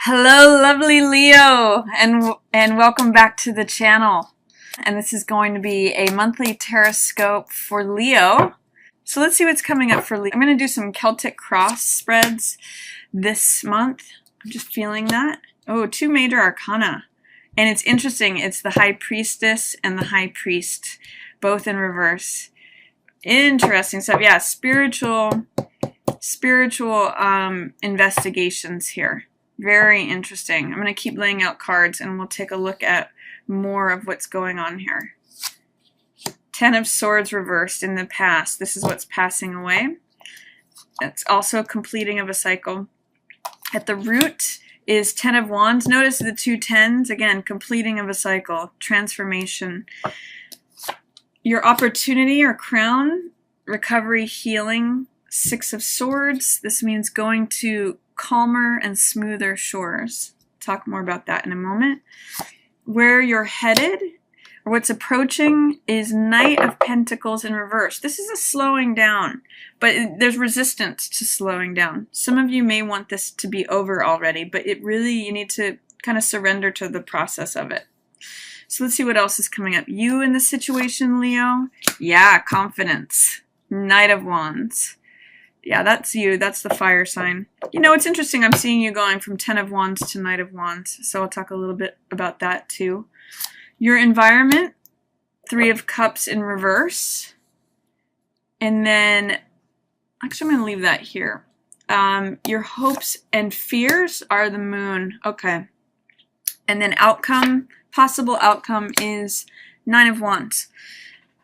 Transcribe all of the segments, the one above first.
Hello, lovely Leo, and welcome back to the channel. And this is going to be a monthly Taroscope for Leo. So let's see what's coming up for Leo. I'm going to do some Celtic cross spreads this month. I'm just feeling that. Oh, two major arcana. And it's interesting. It's the High Priestess and the High Priest, both in reverse. Interesting stuff. Yeah, spiritual investigations here. Very interesting. I'm going to keep laying out cards and we'll take a look at more of what's going on here. Ten of Swords reversed in the past. This is what's passing away. It's also a completing of a cycle. At the root is Ten of Wands. Notice the two tens. Again, completing of a cycle. Transformation. Your opportunity or crown. Recovery, healing. Six of Swords. This means going to calmer and smoother shores. Talk more about that in a moment. Where you're headed, or what's approaching, is Knight of Pentacles in reverse. This is a slowing down, but there's resistance to slowing down. Some of you may want this to be over already, but you need to kind of surrender to the process of it. So let's see what else is coming up. You in the situation, Leo? Yeah, confidence. Knight of Wands. Yeah, that's you. That's the fire sign. You know, it's interesting. I'm seeing you going from Ten of Wands to Knight of Wands. So I'll talk a little bit about that too. Your environment, Three of Cups in reverse. And then, actually I'm going to leave that here. Your hopes and fears are the Moon. Okay. And then outcome, possible outcome is Nine of Wands.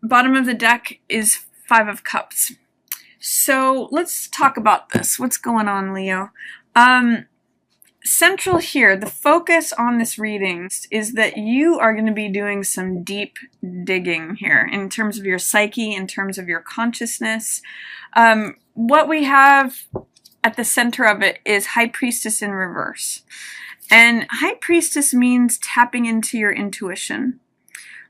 Bottom of the deck is Five of Cups. So let's talk about this. What's going on, Leo? Central here, the focus on this reading is that you are going to be doing some deep digging here in terms of your psyche, in terms of your consciousness. What we have at the center of it is High Priestess in reverse. And High Priestess means tapping into your intuition.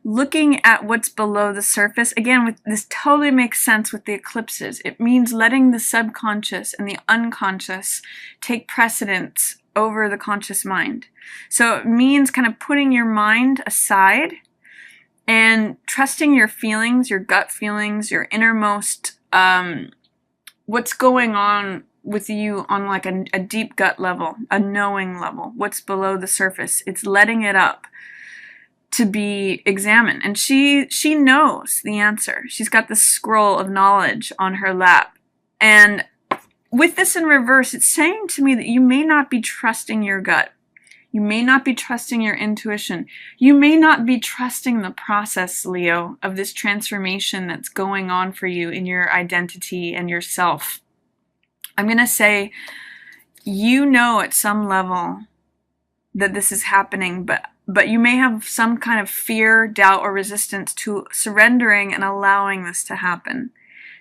Looking at what's below the surface. Again, this totally makes sense with the eclipses. It means letting the subconscious and the unconscious take precedence over the conscious mind. So it means kind of putting your mind aside and trusting your feelings, your gut feelings, your innermost, what's going on with you on like a deep gut level, a knowing level, what's below the surface. It's letting it up to be examined. And she knows the answer. She's got the scroll of knowledge on her lap. And with this in reverse, it's saying to me that you may not be trusting your gut. You may not be trusting your intuition. You may not be trusting the process, Leo, of this transformation that's going on for you in your identity and yourself. I'm going to say, you know at some level that this is happening, but you may have some kind of fear, doubt, or resistance to surrendering and allowing this to happen.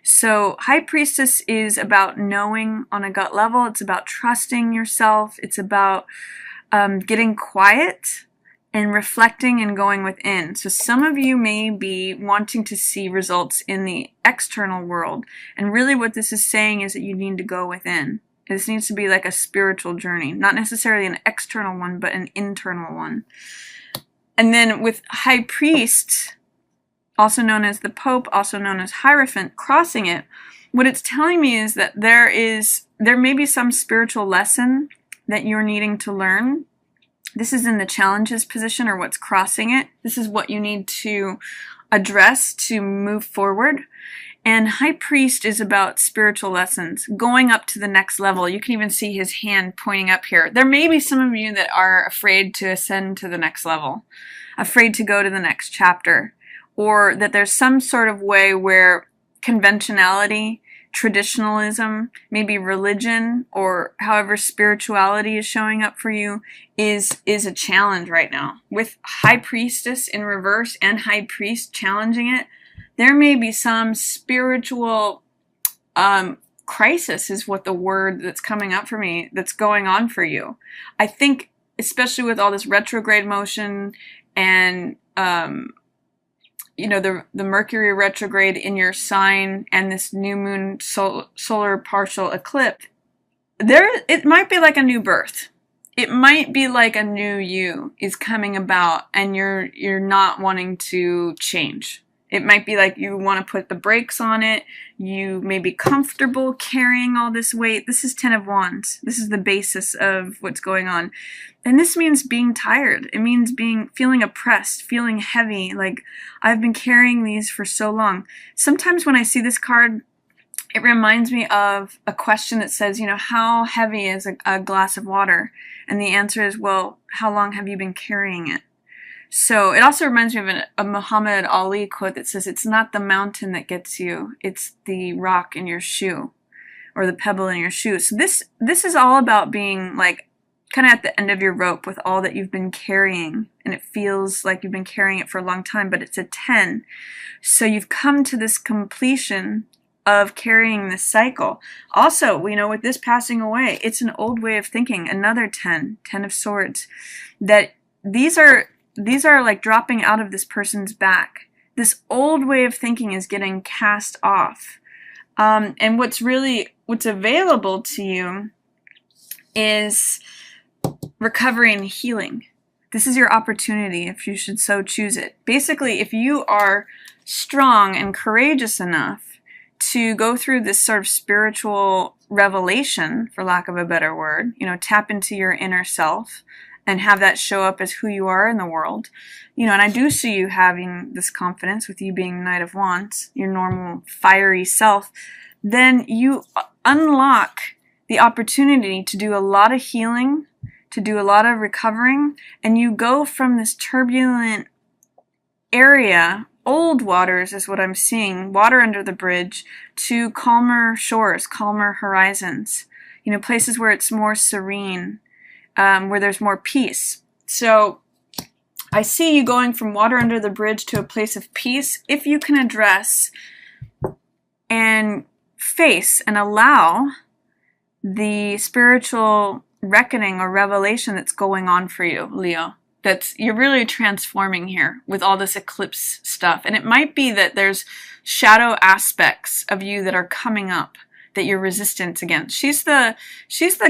So High Priestess is about knowing on a gut level. It's about trusting yourself. It's about getting quiet and reflecting and going within. So some of you may be wanting to see results in the external world. And really what this is saying is that you need to go within. This needs to be like a spiritual journey, not necessarily an external one, but an internal one. And then with High Priest, also known as the Pope, also known as Hierophant, crossing it, what it's telling me is that there may be some spiritual lesson that you're needing to learn. This is in the challenges position, or what's crossing it. This is what you need to address to move forward. And High Priest is about spiritual lessons, going up to the next level. You can even see his hand pointing up here. There may be some of you that are afraid to ascend to the next level, afraid to go to the next chapter, or that there's some sort of way where conventionality, traditionalism, maybe religion, or however spirituality is showing up for you is a challenge right now. With High Priestess in reverse and High Priest challenging it, there may be some spiritual crisis is what the word that's coming up for me that's going on for you. I think especially with all this retrograde motion and you know, the Mercury retrograde in your sign and this new moon solar partial eclipse, it might be like a new birth. it might be like a new you is coming about and you're not wanting to change. It might be like you want to put the brakes on it. You may be comfortable carrying all this weight. This is 10 of Wands. This is the basis of what's going on. And this means being tired. It means feeling oppressed, feeling heavy. Like, I've been carrying these for so long. Sometimes when I see this card, it reminds me of a question that says, you know, how heavy is a glass of water? And the answer is, well, how long have you been carrying it? So it also reminds me of a Muhammad Ali quote that says, it's not the mountain that gets you, it's the rock in your shoe, or the pebble in your shoe. So this is all about being like kind of at the end of your rope with all that you've been carrying, and it feels like you've been carrying it for a long time, but it's a 10. So you've come to this completion of carrying this cycle. Also, we know with this passing away, it's an old way of thinking. Another 10 of Swords, that these are like dropping out of this person's back. This old way of thinking is getting cast off. And what's available to you is recovery and healing. This is your opportunity if you should so choose it. Basically, if you are strong and courageous enough to go through this sort of spiritual revelation, for lack of a better word, you know, tap into your inner self and have that show up as who you are in the world, you know, and I do see you having this confidence with you being Knight of Wands, your normal fiery self, then you unlock the opportunity to do a lot of healing, to do a lot of recovering, and you go from this turbulent area, old waters is what I'm seeing, water under the bridge, to calmer shores, calmer horizons, you know, places where it's more serene, where there's more peace. So I see you going from water under the bridge to a place of peace if you can address and face and allow the spiritual reckoning or revelation that's going on for you, Leo. You're really transforming here with all this eclipse stuff. And it might be that there's shadow aspects of you that are coming up that you're resistant against. She's the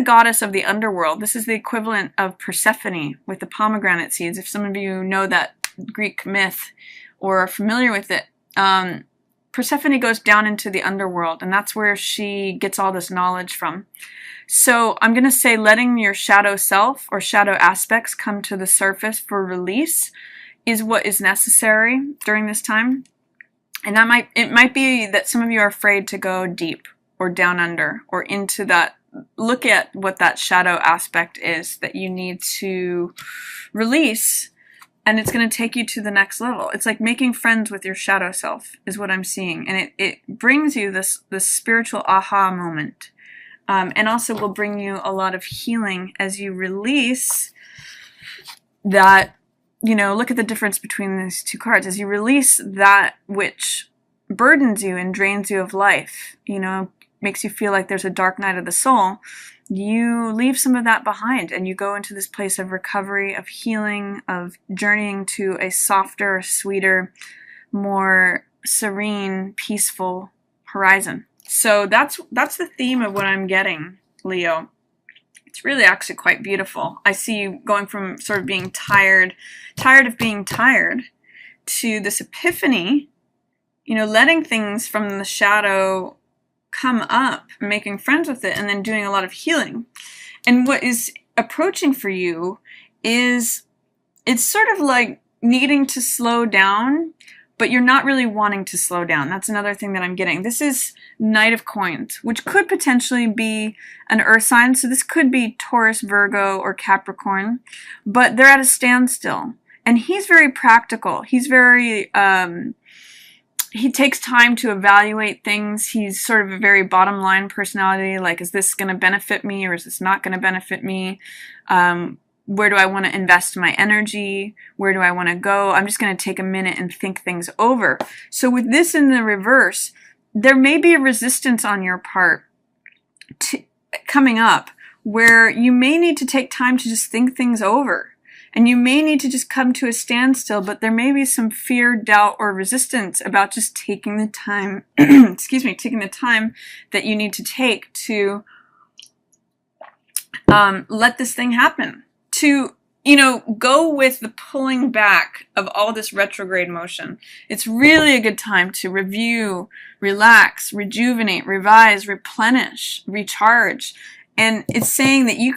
goddess of the underworld. This is the equivalent of Persephone with the pomegranate seeds. If some of you know that Greek myth or are familiar with it, Persephone goes down into the underworld, and that's where she gets all this knowledge from. So I'm going to say letting your shadow self or shadow aspects come to the surface for release is what is necessary during this time. And it might be that some of you are afraid to go deep or down under or into that. Look at what that shadow aspect is that you need to release, and it's going to take you to the next level. It's like making friends with your shadow self is what I'm seeing. And it brings you this spiritual aha moment. And also will bring you a lot of healing as you release that, you know, look at the difference between these two cards. As you release that which burdens you and drains you of life, you know, makes you feel like there's a dark night of the soul, you leave some of that behind and you go into this place of recovery, of healing, of journeying to a softer, sweeter, more serene, peaceful horizon. So that's the theme of what I'm getting, Leo. It's really actually quite beautiful. I see you going from sort of being tired of being tired, to this epiphany, you know, letting things from the shadow come up, making friends with it, and then doing a lot of healing. And what is approaching for you is, it's sort of like needing to slow down, but you're not really wanting to slow down. That's another thing that I'm getting. This is Knight of Coins, which could potentially be an earth sign. So this could be Taurus, Virgo, or Capricorn, but they're at a standstill. And he's very practical. He's very, he takes time to evaluate things. He's sort of a very bottom line personality. Like, is this going to benefit me or is this not going to benefit me? Where do I want to invest my energy? Where do I want to go? I'm just going to take a minute and think things over. So with this in the reverse, there may be a resistance on your part coming up where you may need to take time to just think things over. And you may need to just come to a standstill, but there may be some fear, doubt, or resistance about just taking the time, taking the time that you need to take to let this thing happen. to, go with the pulling back of all this retrograde motion. It's really a good time to review, relax, rejuvenate, revise, replenish, recharge. And it's saying that you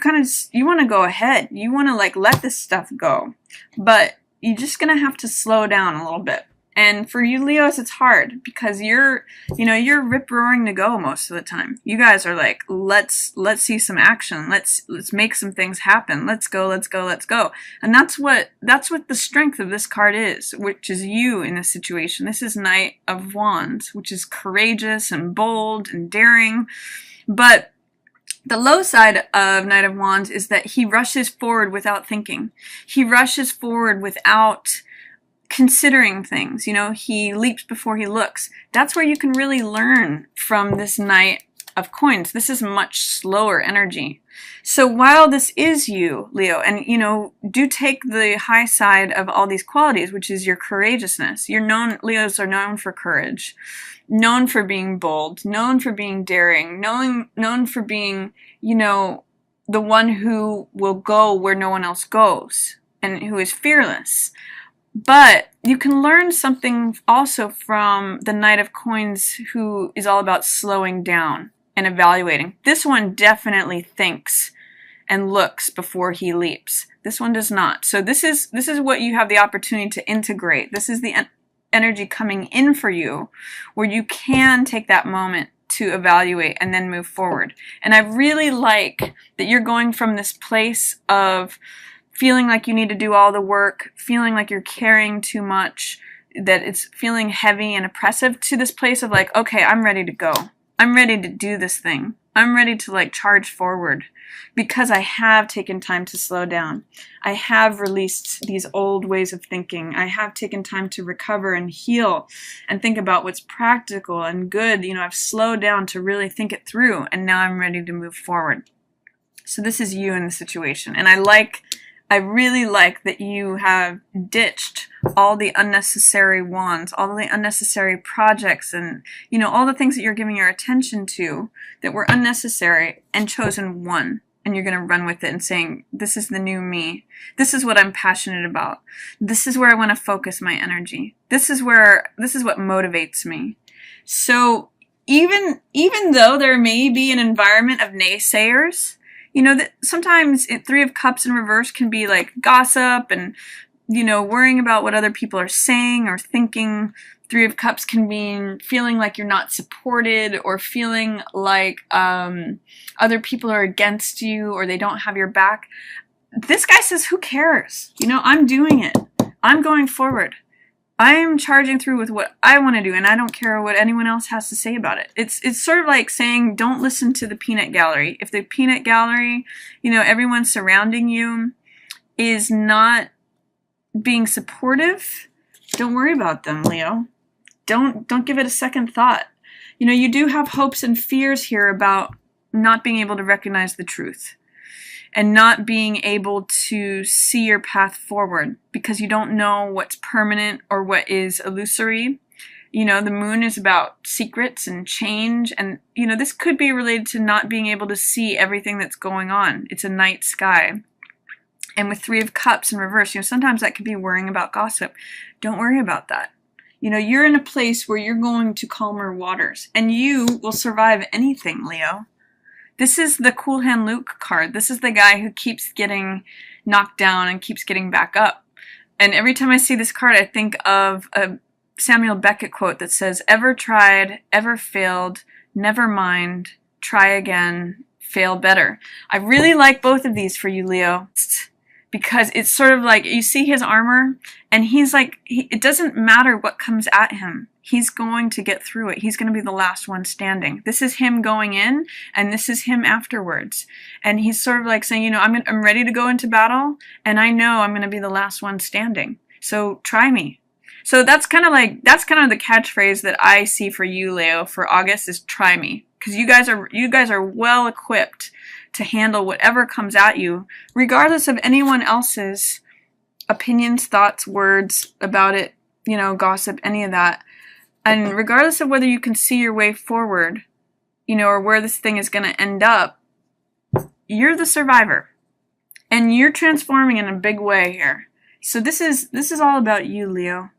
want to go ahead. You want to let this stuff go. But you're just going to have to slow down a little bit. And for you Leos, it's hard because you're rip-roaring to go most of the time. You guys are like, let's see some action. Let's make some things happen. Let's go, let's go, let's go. And that's what the strength of this card is, which is you in this situation. This is Knight of Wands, which is courageous and bold and daring. But the low side of Knight of Wands is that he rushes forward without thinking. He rushes forward without considering things. He leaps before he looks. That's where you can really learn from this Knight of Coins. This is much slower energy. So while this is you, Leo, and do take the high side of all these qualities, which is your courageousness. Leos are known for courage, known for being bold, known for being daring, known for being, the one who will go where no one else goes and who is fearless. But you can learn something also from the Knight of Coins, who is all about slowing down and evaluating. This one definitely thinks and looks before he leaps. This one does not. So this is what you have the opportunity to integrate. This is the energy coming in for you, where you can take that moment to evaluate and then move forward. And I really like that you're going from this place of feeling like you need to do all the work, feeling like you're carrying too much, that it's feeling heavy and oppressive, to this place of okay, I'm ready to go. I'm ready to do this thing. I'm ready to charge forward because I have taken time to slow down. I have released these old ways of thinking. I have taken time to recover and heal and think about what's practical and good. I've slowed down to really think it through, and now I'm ready to move forward. So this is you in the situation. And I really like that you have ditched all the unnecessary wands, all the unnecessary projects, and, all the things that you're giving your attention to that were unnecessary, and chosen one. And you're going to run with it and saying, this is the new me. This is what I'm passionate about. This is where I want to focus my energy. This is what motivates me. So even though there may be an environment of naysayers, that sometimes Three of Cups in reverse can be gossip and, worrying about what other people are saying or thinking. Three of Cups can mean feeling like you're not supported, or feeling like other people are against you, or they don't have your back. This guy says, who cares? I'm doing it. I'm going forward. I'm charging through with what I want to do, and I don't care what anyone else has to say about it. It's sort of like saying, don't listen to the peanut gallery. If the peanut gallery, everyone surrounding you is not being supportive, don't worry about them, Leo. Don't give it a second thought. You do have hopes and fears here about not being able to recognize the truth, and not being able to see your path forward because you don't know what's permanent or what is illusory. The moon is about secrets and change, and this could be related to not being able to see everything that's going on. It's a night sky. And with Three of Cups in reverse, sometimes that could be worrying about gossip. Don't worry about that. You're in a place where you're going to calmer waters, and you will survive anything, Leo. This is the Cool Hand Luke card. This is the guy who keeps getting knocked down and keeps getting back up. And every time I see this card, I think of a Samuel Beckett quote that says, ever tried, ever failed, never mind, try again, fail better. I really like both of these for you, Leo, because it's sort of like you see his armor, and he's it doesn't matter what comes at him. He's going to get through it. He's going to be the last one standing. This is him going in, and this is him afterwards. And he's sort of saying, I'm ready to go into battle, and I know I'm going to be the last one standing. So try me. So that's kind of the catchphrase that I see for you, Leo, for August is try me. Because you guys are well equipped to handle whatever comes at you, regardless of anyone else's opinions, thoughts, words about it, gossip, any of that. And regardless of whether you can see your way forward, or where this thing is going to end up, you're the survivor. And you're transforming in a big way here. So this is all about you, Leo.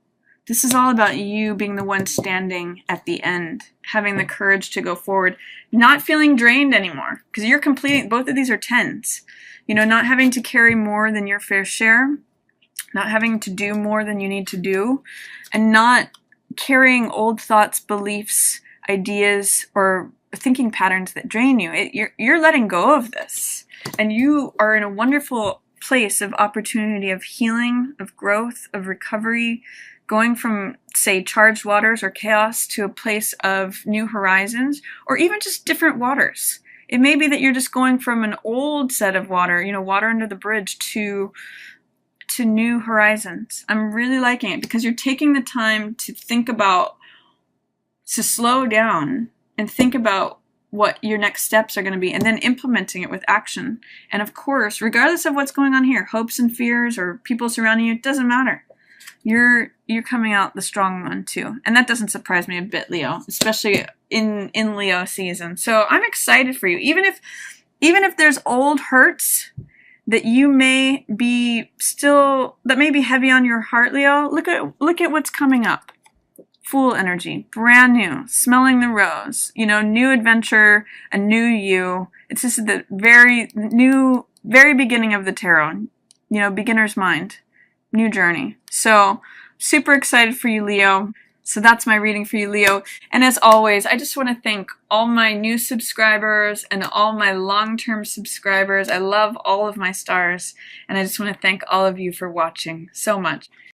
This is all about you being the one standing at the end, having the courage to go forward, not feeling drained anymore, because you're completing, both of these are 10s. You know, not having to carry more than your fair share, not having to do more than you need to do, and not carrying old thoughts, beliefs, ideas, or thinking patterns that drain you. You're letting go of this, and you are in a wonderful place of opportunity, of healing, of growth, of recovery, going from, say, charged waters or chaos to a place of new horizons, or even just different waters. It may be that you're just going from an old set of water, you know, water under the bridge, to new horizons. I'm really liking it because you're taking the time to think about, to slow down and think about what your next steps are going to be, and then implementing it with action. And of course, regardless of what's going on here, hopes and fears or people surrounding you, it doesn't matter. You're coming out the strong one too. And that doesn't surprise me a bit, Leo, especially in Leo season. So I'm excited for you. Even if there's old hurts that you may be still, that may be heavy on your heart, Leo, look at what's coming up. Fool energy, brand new, smelling the rose, you know, new adventure, a new you. It's just the very beginning of the tarot, you know, beginner's mind, new journey. So super excited for you, Leo. So that's my reading for you, Leo. And as always, I just want to thank all my new subscribers and all my long-term subscribers. I love all of my stars, and I just want to thank all of you for watching so much.